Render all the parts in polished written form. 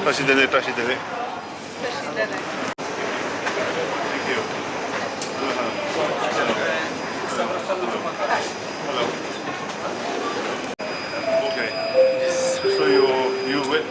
다시 되네. Thank you. Hello. Okay. So you wait.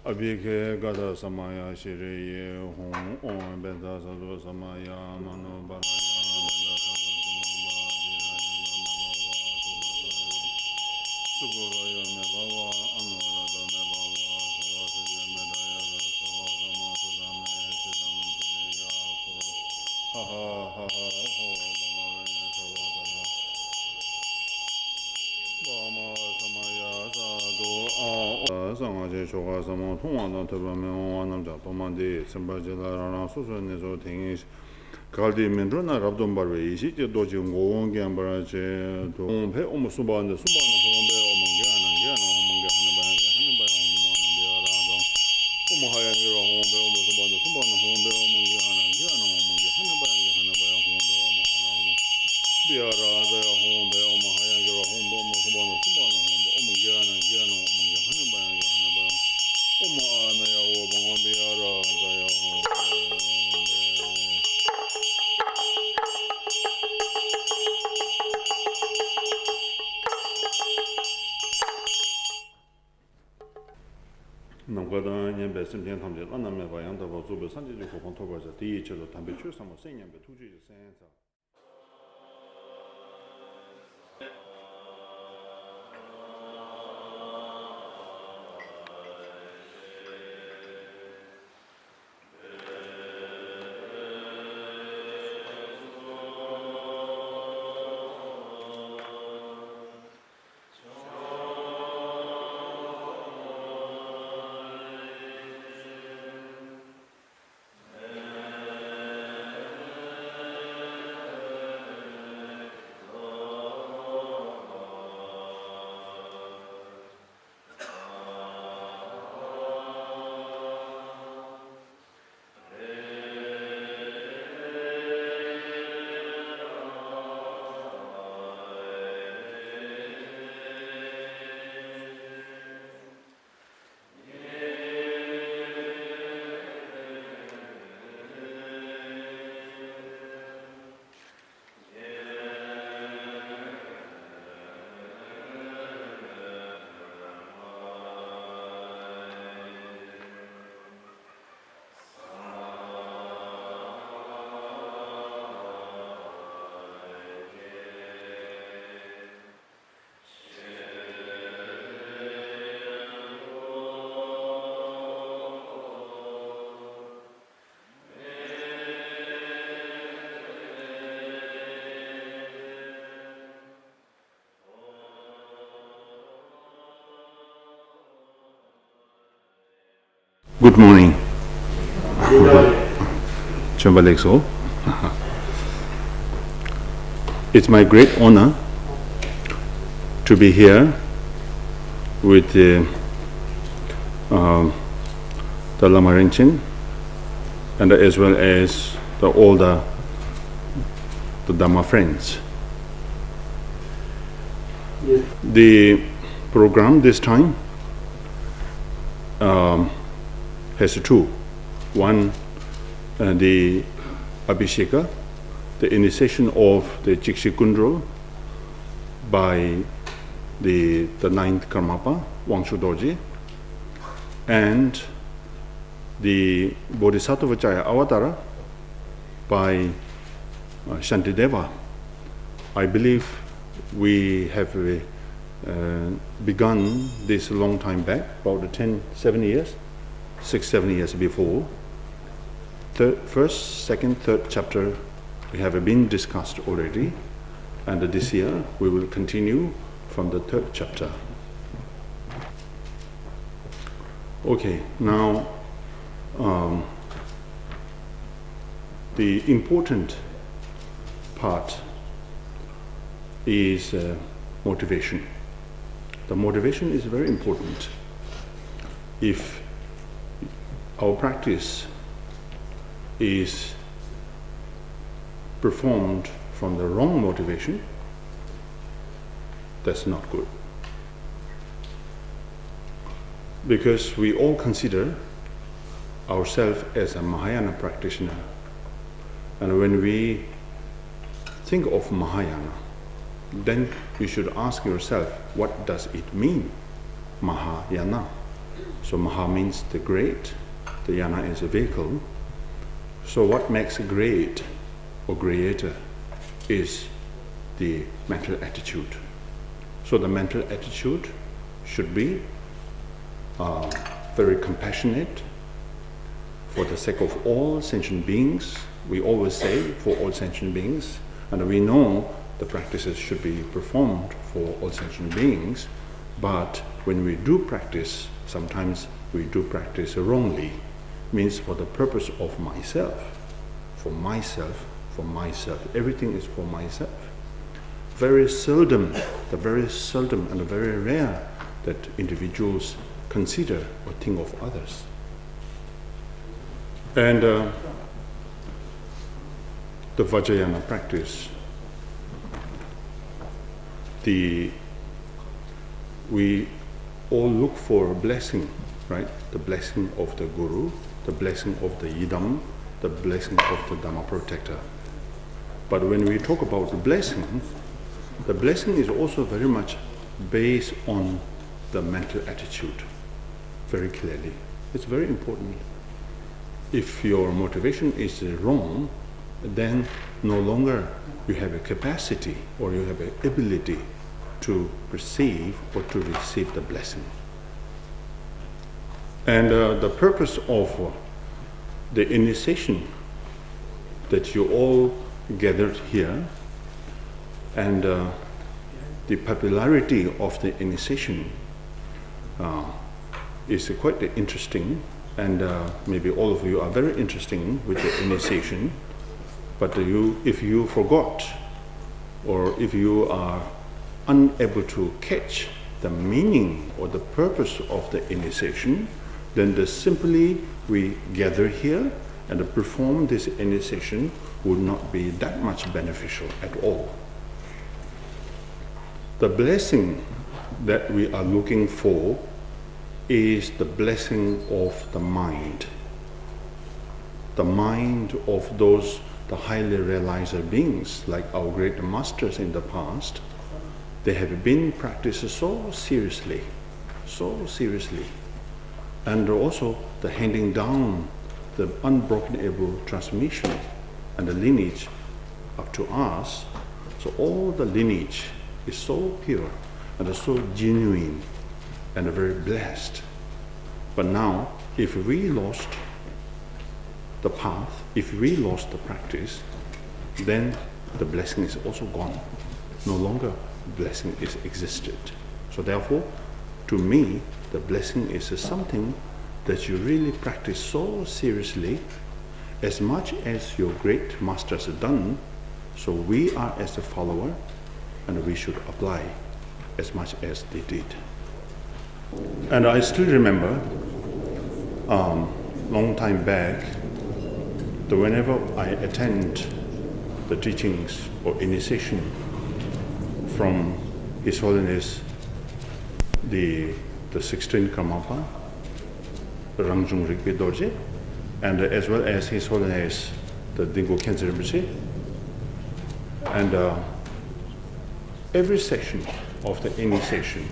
Abhike gada samaya shiriye hong on benda sado samaya mano balaya benda sado dinoba suburaya me baba anurada me baba savasya me daya sava sama sudame sidam diriya kuro ha ha ha ha ho bangavene savadana bama samaya sado Sangye Shoga Samo Tongwang Tebame Wanam Jatomandi Sembajila Rana Susu Nizo Tingish Kaldi Mindruna Rabdon Barwe Ishi Doji Ngong Gambarache Pe Omusuban the Suban Hombe Omangan and Gano Homanga Hanabanga Hanabaya Oman Biaraga Omahayangira Hombe Omusuban the Suban Hombe Omangan and Gano Omanga Hanabanga Hanabaya Hombe Omahana Biaraza Hombe Omahayangira Hombe Omusuban the Suban Hombe Omangan and Gano Omanga Hanabanga Hanabaya Omana Yawo Bangabiara Zaya Hombe Namgada Nyenpa Simtian Tamje Aname Bayanda Zube Sangye Nyenpa Tobaza Di Chelo Tambe Chu Samo Senyenpa Tuji Sensa Good morning. Chambalekso. It's my great honor to be here with the Lama Benchen and as well as all the Dhamma friends. Yes. The program this time has two. One, the Abhisheka, the initiation of the Chikshe Kundrol by the ninth Karmapa, Wangshu Dorji, and the Bodhisattva Chaya Avatara by Shantideva. I believe we have begun this a long time back, about 7 years, 6-7 years before. First, second, third chapter we have been discussed already, and this year we will continue from the third chapter. Okay, now the important part is motivation. The motivation is very important. If our practice is performed from the wrong motivation, that's not good. Because we all consider ourselves as a Mahayana practitioner. And when we think of Mahayana, then you should ask yourself, what does it mean, Mahayana? So Maha means the great, the Yana is a vehicle. So what makes great or greater is the mental attitude. So the mental attitude should be very compassionate for the sake of all sentient beings. We always say for all sentient beings, and we know the practices should be performed for all sentient beings, but when we do practice, sometimes we do practice wrongly. Means for the purpose of myself, for myself, for myself. Everything is for myself. Very seldom and very rare that individuals consider or think of others. And the Vajrayana practice, we all look for a blessing, right? The blessing of the Guru, the blessing of the Yidam, the blessing of the Dhamma protector. But when we talk about the blessing is also very much based on the mental attitude, very clearly. It's very important. If your motivation is wrong, then no longer you have a capacity or you have an ability to receive or to receive the blessing. And the purpose of the initiation that you all gathered here, and the popularity of the initiation is quite interesting, and maybe all of you are very interested with the initiation, but if you forgot or if you are unable to catch the meaning or the purpose of the initiation, then simply we gather here and perform this initiation would not be that much beneficial at all. The blessing that we are looking for is the blessing of the mind of those, the highly realized beings, like our great masters in the past. They have been practiced so seriously, and also the handing down the unbroken transmission and the lineage up to us. So all the lineage is so pure and so genuine and very blessed. But now, if we lost the path, if we lost the practice, then the blessing is also gone. No longer blessing is existed. So therefore, to me, the blessing is something that you really practice so seriously, as much as your great masters have done, so we are as a follower, and we should apply as much as they did. And I still remember, long time back, that whenever I attend the teachings or initiation from His Holiness the 16th Karmapa, Rangjung Rigpe Dorje, and as well as His Holiness the Dingo Khyentse Rinpoche, and every session of the initiation,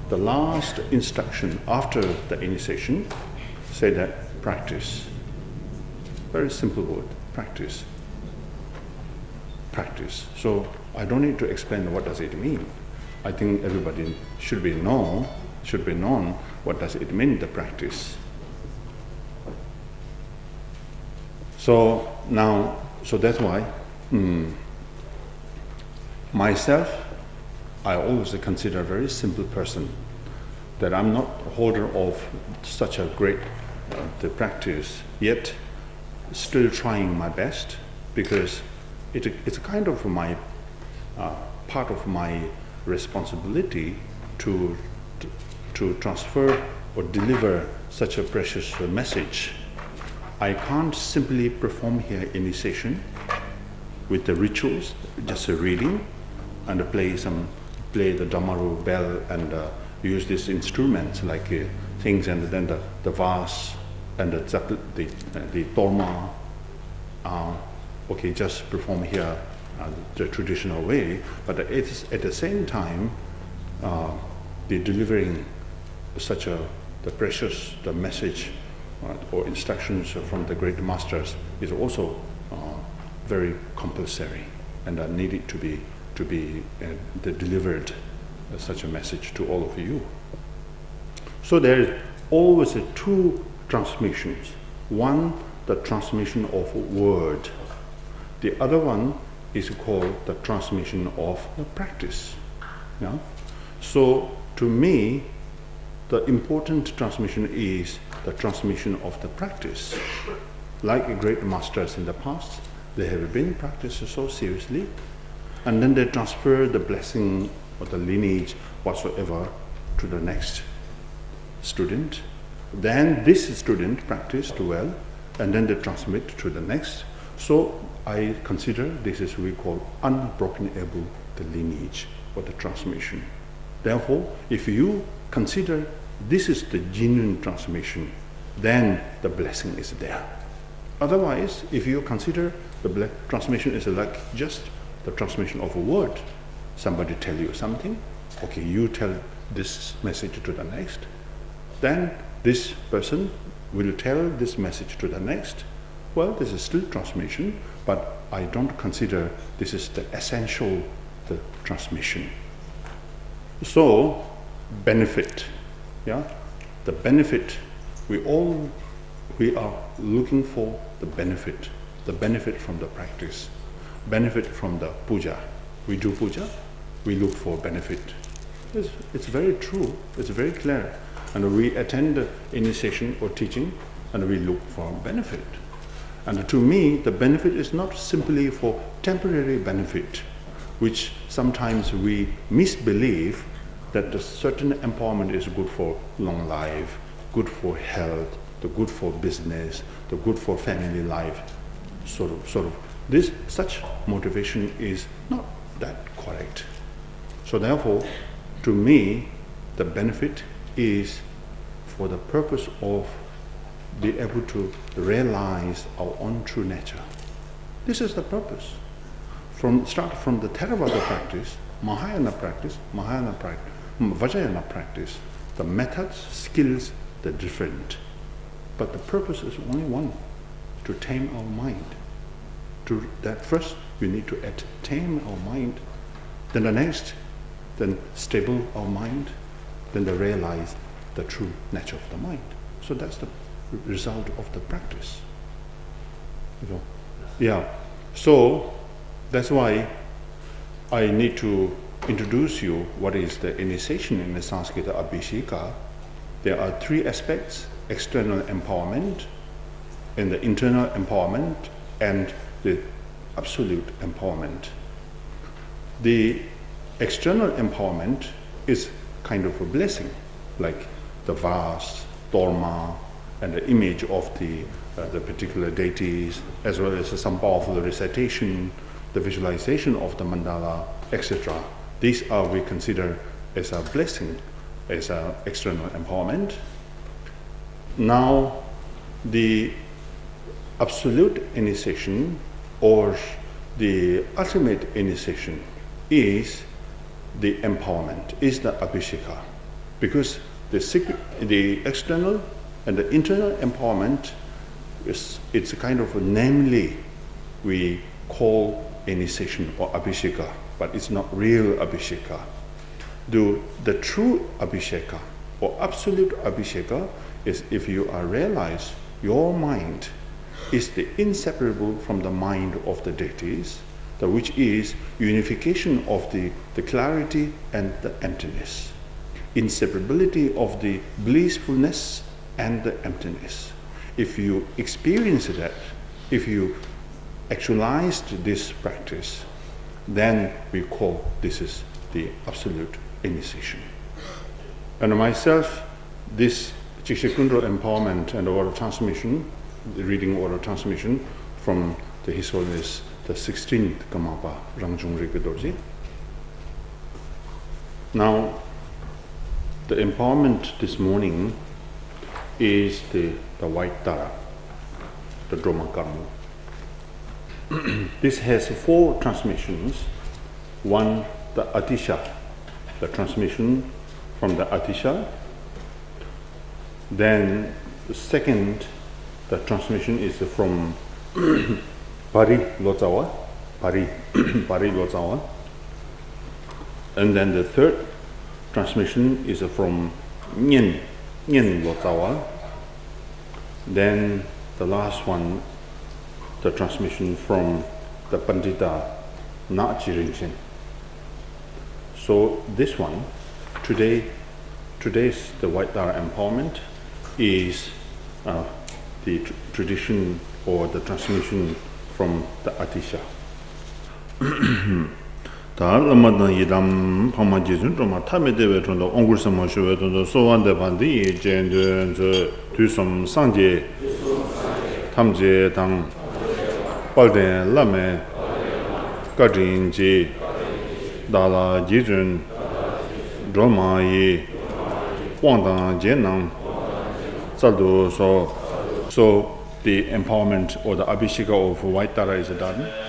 the last instruction after the initiation say that practice. Very simple word, practice. Practice. So I don't need to explain what does it mean. I think everybody should be known what does it mean, the practice. So now, so that's why myself, I always consider a very simple person, that I'm not a holder of such a great the practice, yet still trying my best, because it's a kind of my part of my responsibility to transfer or deliver such a precious message. I can't simply perform here initiation with the rituals, just a reading, and play the Dhammaru bell and use these instruments like things, and then the vase and the torma. Okay, just perform here the traditional way, but it's at the same time the delivering such the precious the message or instructions from the great masters is also very compulsory, and needed to be delivered such a message to all of you. So there is always two transmissions. One, the transmission of word. The other one is called the transmission of the practice. Yeah? So to me, the important transmission is the transmission of the practice. Like great masters in the past, they have been practiced so seriously, and then they transfer the blessing or the lineage whatsoever to the next student. Then this student practiced well, and then they transmit to the next. So I consider this is we call unbroken able the lineage or the transmission. Therefore, if you consider this is the genuine transmission, then the blessing is there. Otherwise, if you consider the transmission is like just the transmission of a word, somebody tell you something, okay, you tell this message to the next, then this person will tell this message to the next. Well, this is still transmission, but I don't consider this is the essential the transmission. So, benefit, yeah, the benefit, we are looking for the benefit from the practice, benefit from the puja. We do puja, we look for benefit. It's very true, it's very clear. And we attend the initiation or teaching, and we look for benefit. And to me, the benefit is not simply for temporary benefit, which sometimes we misbelieve that the certain empowerment is good for long life, good for health, the good for business, the good for family life. Sort of. This such motivation is not that correct. So therefore, to me, the benefit is for the purpose of being able to realize our own true nature. This is the purpose. Start from the Theravada practice, Mahayana practice, Vajrayana practice, the methods, skills, they're different. But the purpose is only one, to tame our mind. To that first, we need to tame our mind. Then the next, then stable our mind. Then they realize the true nature of the mind. So that's the result of the practice. Yeah. So that's why I need to introduce you what is the initiation in the Sanskrit Abhisheka. There are three aspects. external empowerment, and the internal empowerment, and the absolute empowerment. The external empowerment is kind of a blessing, like the vase, dorma, and the image of the particular deities, as well as some powerful recitation, the visualization of the mandala, etc. These are we consider as a blessing, as an external empowerment. Now, the absolute initiation or the ultimate initiation is the empowerment, is the abhisheka, because the external and the internal empowerment it's a kind of a namely we call initiation or abhisheka, but it's not real abhisheka. The true abhisheka or absolute abhisheka is if you are realize your mind is the inseparable from the mind of the deities, which is unification of the clarity and the emptiness, inseparability of the blissfulness and the emptiness. If you experience that, if you actualized this practice, then we call this is the absolute initiation. And myself, this Chikshe Kundrol empowerment and order transmission, the reading order transmission from the His Holiness the 16th Kamapa Rangjung Rigdorji. Now, the empowerment this morning is the white Tara, the Droma Karma. This has 4 transmissions. One, the Atisha, the transmission from the Atisha. Then the second, the transmission is from Pari Lotsawa, Pari Lotsawa. And then the third transmission is from Nyen Lotsawa. Then the last one, the transmission from the Pandita Na Chirinchen. So this one, today's the White Dara empowerment is the tradition or the transmission from the Atisha. 다 라마단 이담 파마지준 좀 타메데베 전도 옹굴섬 쇼베도 소완데 반디 젠드 저 뒤섬 상제 탐제 당 빨데 라메 가진지 다라 지준 드마이 왕당 제낭 살도 so the empowerment or the abhisheka of White Tara is done.